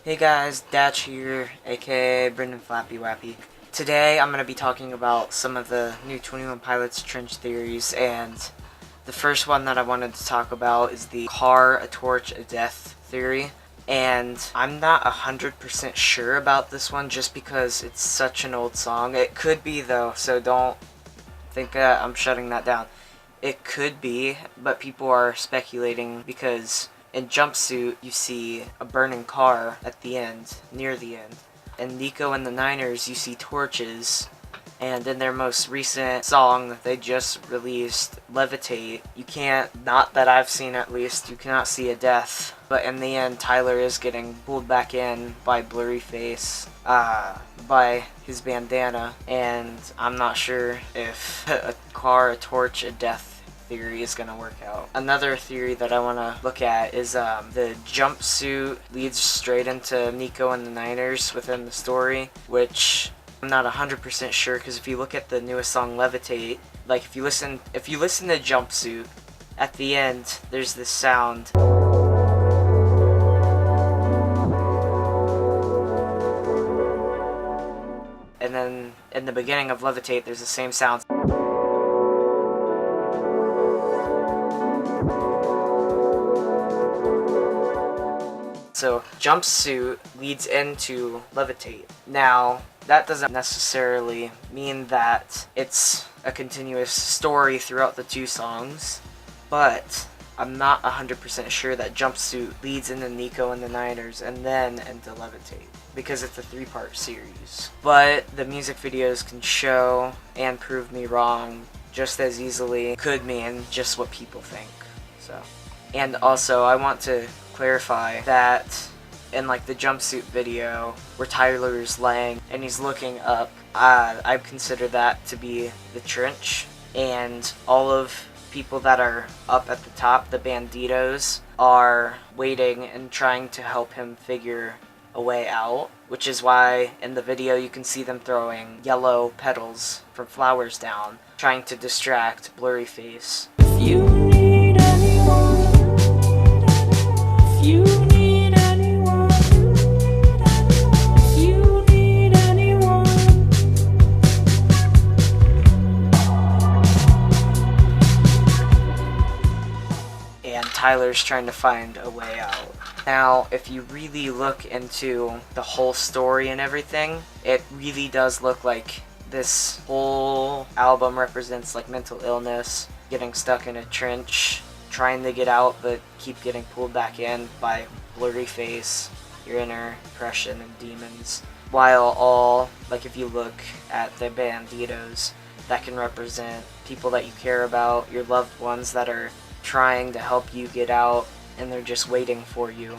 Hey guys, Datch here, aka Brendan Flappy Wappy. Today I'm going to be talking about some of the new 21 Pilots trench theories, and the first one that I wanted to talk about is the car, a torch, a death theory. And I'm not 100% sure about this one just because it's such an old song. It could be though, so don't think I'm shutting that down. It could be, but people are speculating because in Jumpsuit you see a burning car at the end, near the end. In Nico and the Niners you see torches, and in their most recent song that they just released, Levitate, you can't, not that I've seen at least, you cannot see a death. But in the end, Tyler is getting pulled back in by Blurryface, by his bandana, and I'm not sure if a car, a torch, a death theory is going to work out. Another theory that I want to look at is the Jumpsuit leads straight into Nico and the Niners within the story, which I'm not 100% sure, because if you look at the newest song Levitate, like if you listen to Jumpsuit, at the end there's this sound. And then in the beginning of Levitate there's the same sound. So Jumpsuit leads into Levitate. Now, that doesn't necessarily mean that it's a continuous story throughout the two songs, but I'm not 100% sure that Jumpsuit leads into Nico and the Niners and then into Levitate, because it's a three-part series. But the music videos can show and prove me wrong just as easily. Could mean just what people think. So, and also I want to clarify that in like the Jumpsuit video where Tyler's laying and he's looking up, I consider that to be the trench, and all of people that are up at the top, the Banditos, are waiting and trying to help him figure a way out, which is why in the video you can see them throwing yellow petals from flowers down, trying to distract Blurryface. If you need anyone, if you need anyone, if you need anyone. And Tyler's trying to find a way out. Now, if you really look into the whole story and everything, it really does look like this whole album represents like mental illness, getting stuck in a trench, trying to get out but keep getting pulled back in by Blurryface, your inner depression and demons. While all, like if you look at the Banditos, that can represent people that you care about, your loved ones that are trying to help you get out, and they're just waiting for you.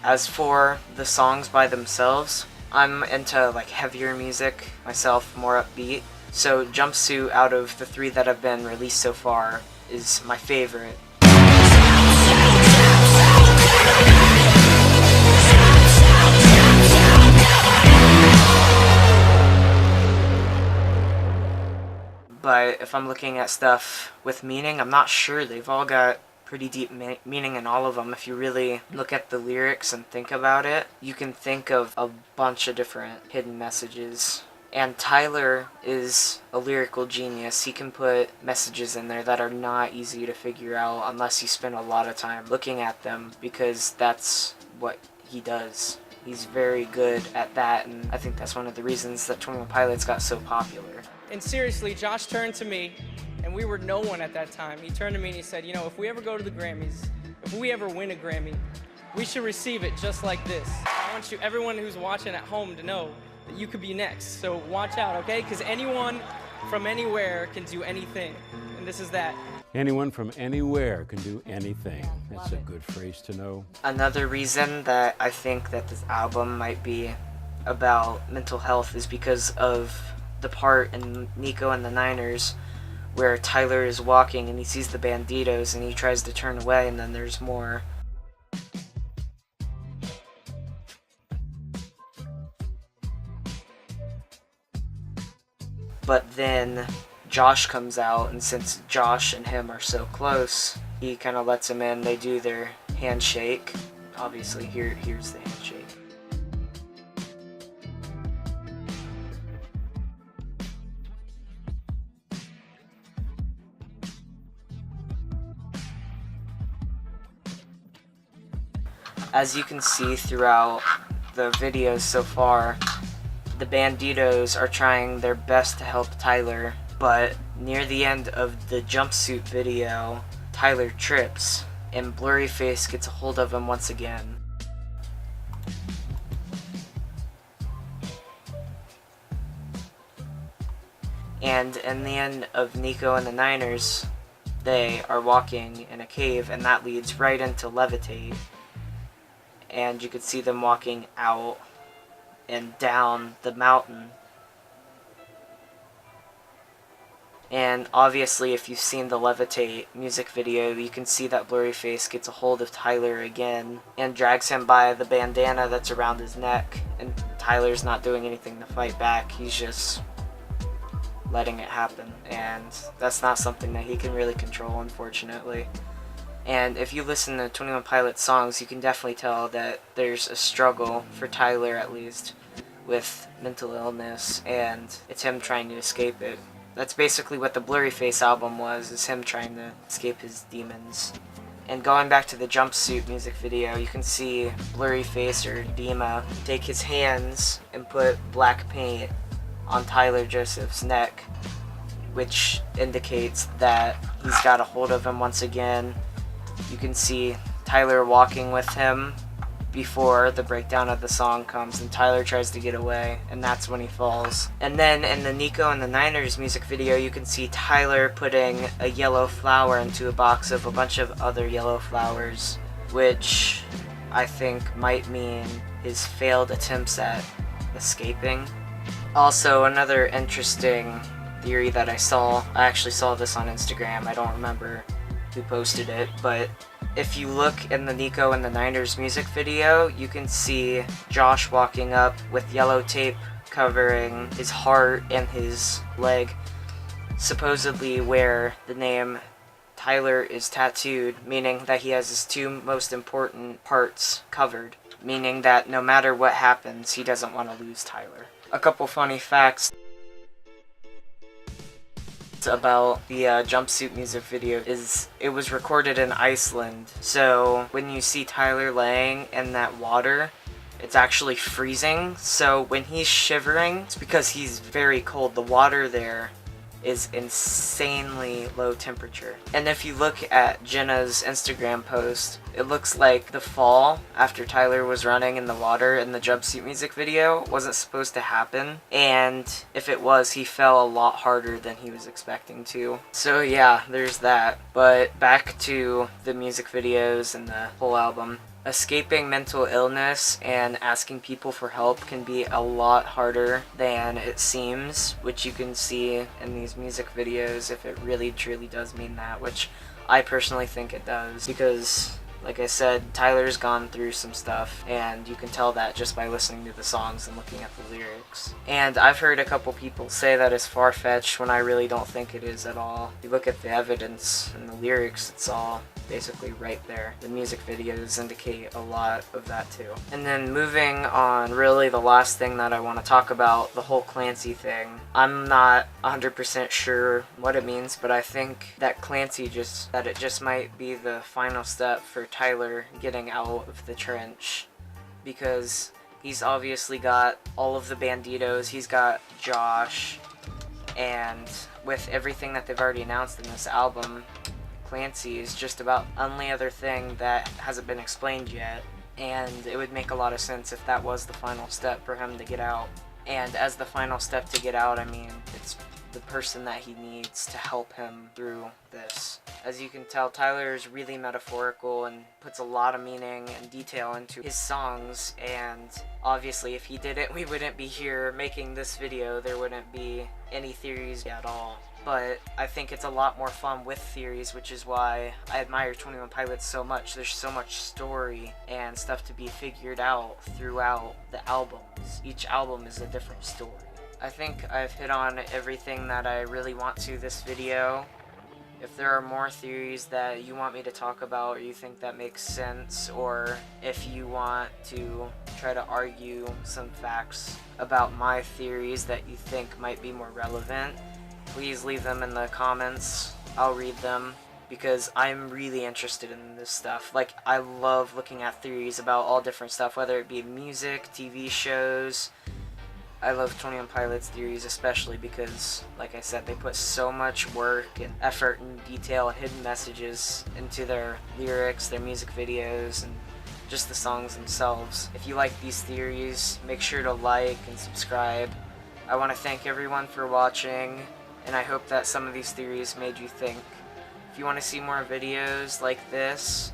As for the songs by themselves, I'm into like heavier music myself, more upbeat. So Jumpsuit, out of the three that have been released so far, is my favorite. But if I'm looking at stuff with meaning, I'm not sure. They've all got pretty deep meaning in all of them. If you really look at the lyrics and think about it, you can think of a bunch of different hidden messages. And Tyler is a lyrical genius. He can put messages in there that are not easy to figure out unless you spend a lot of time looking at them, because that's what he does. He's very good at that, and I think that's one of the reasons that 21 Pilots got so popular. And seriously, Josh turned to me, and we were no one at that time. He turned to me and he said, you know, if we ever go to the Grammys, if we ever win a Grammy, we should receive it just like this. I want you, everyone who's watching at home, to know that you could be next. So watch out, okay? Because anyone from anywhere can do anything, and this is that. Anyone from anywhere can do anything. That's a good phrase to know. Another reason that I think that this album might be about mental health is because of the part in Nico and the Niners where Tyler is walking and he sees the Banditos and he tries to turn away, and then there's more. But then Josh comes out, and since Josh and him are so close, he kind of lets him in. They do their handshake. Obviously, here's the handshake. As you can see throughout the videos so far, the Banditos are trying their best to help Tyler, but near the end of the Jumpsuit video, Tyler trips, and Blurryface gets a hold of him once again. And in the end of Nico and the Niners, they are walking in a cave, and that leads right into Levitate. And you could see them walking out and down the mountain. And obviously, if you've seen the Levitate music video, you can see that Blurryface gets a hold of Tyler again and drags him by the bandana that's around his neck. And Tyler's not doing anything to fight back, he's just letting it happen. And that's not something that he can really control, unfortunately. And if you listen to 21 Pilots songs, you can definitely tell that there's a struggle, for Tyler at least, with mental illness, and it's him trying to escape it. That's basically what the Blurryface album was, is him trying to escape his demons. And going back to the Jumpsuit music video, you can see Blurryface, or Dema, take his hands and put black paint on Tyler Joseph's neck, which indicates that he's got a hold of him once again. You can see Tyler walking with him before the breakdown of the song comes, and Tyler tries to get away, and that's when he falls. And then in the Nico and the Niners music video, you can see Tyler putting a yellow flower into a box of a bunch of other yellow flowers, which I think might mean his failed attempts at escaping. Also, another interesting theory that I actually saw this on Instagram, I don't remember who posted it, but if you look in the Nico and the Niners music video, you can see Josh walking up with yellow tape covering his heart and his leg, supposedly where the name Tyler is tattooed, meaning that he has his two most important parts covered, meaning that no matter what happens, he doesn't want to lose Tyler. A couple funny facts about the Jumpsuit music video is it was recorded in Iceland, so when you see Tyler laying in that water, it's actually freezing, so when he's shivering, it's because he's very cold. The water there is insanely low temperature. And if you look at Jenna's Instagram post, it looks like the fall after Tyler was running in the water in the Jumpsuit music video wasn't supposed to happen, and if it was, he fell a lot harder than he was expecting to. So yeah, there's that. But back to the music videos and the whole album. Escaping mental illness and asking people for help can be a lot harder than it seems, which you can see in these music videos if it really truly does mean that, which I personally think it does, because like I said, Tyler's gone through some stuff, and you can tell that just by listening to the songs and looking at the lyrics. And I've heard a couple people say that it's far-fetched when I really don't think it is at all. If you look at the evidence and the lyrics, it's all basically right there. The music videos indicate a lot of that too. And then moving on, really the last thing that I want to talk about, the whole Clancy thing. I'm not 100% sure what it means, but I think that it just might be the final step for Tyler getting out of the trench, because he's obviously got all of the Banditos, he's got Josh, and with everything that they've already announced in this album, Clancy is just about only other thing that hasn't been explained yet, and it would make a lot of sense if that was the final step for him to get out. And as the final step to get out, I mean, it's the person that he needs to help him through this. As you can tell, Tyler is really metaphorical and puts a lot of meaning and detail into his songs, and obviously if he didn't, we wouldn't be here making this video. There wouldn't be any theories at all. But I think it's a lot more fun with theories, which is why I admire 21 Pilots so much. There's so much story and stuff to be figured out throughout the albums. Each album is a different story. I think I've hit on everything that I really want to this video. If there are more theories that you want me to talk about, or you think that makes sense, or if you want to try to argue some facts about my theories that you think might be more relevant, please leave them in the comments. I'll read them, because I'm really interested in this stuff. Like, I love looking at theories about all different stuff, whether it be music, TV shows. I love 21 Pilots theories especially because, like I said, they put so much work and effort and detail and hidden messages into their lyrics, their music videos, and just the songs themselves. If you like these theories, make sure to like and subscribe. I want to thank everyone for watching, and I hope that some of these theories made you think. If you want to see more videos like this,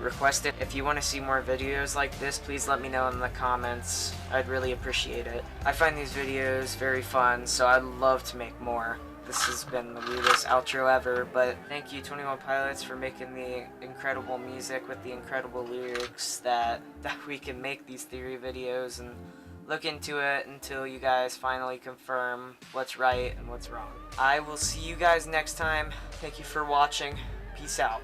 request it. If you want to see more videos like this, please let me know in the comments. I'd really appreciate it. I find these videos very fun, so I'd love to make more. This has been the weirdest outro ever, but thank you 21 Pilots for making the incredible music with the incredible lyrics that we can make these theory videos and look into it until you guys finally confirm what's right and what's wrong. I will see you guys next time. Thank you for watching. Peace out.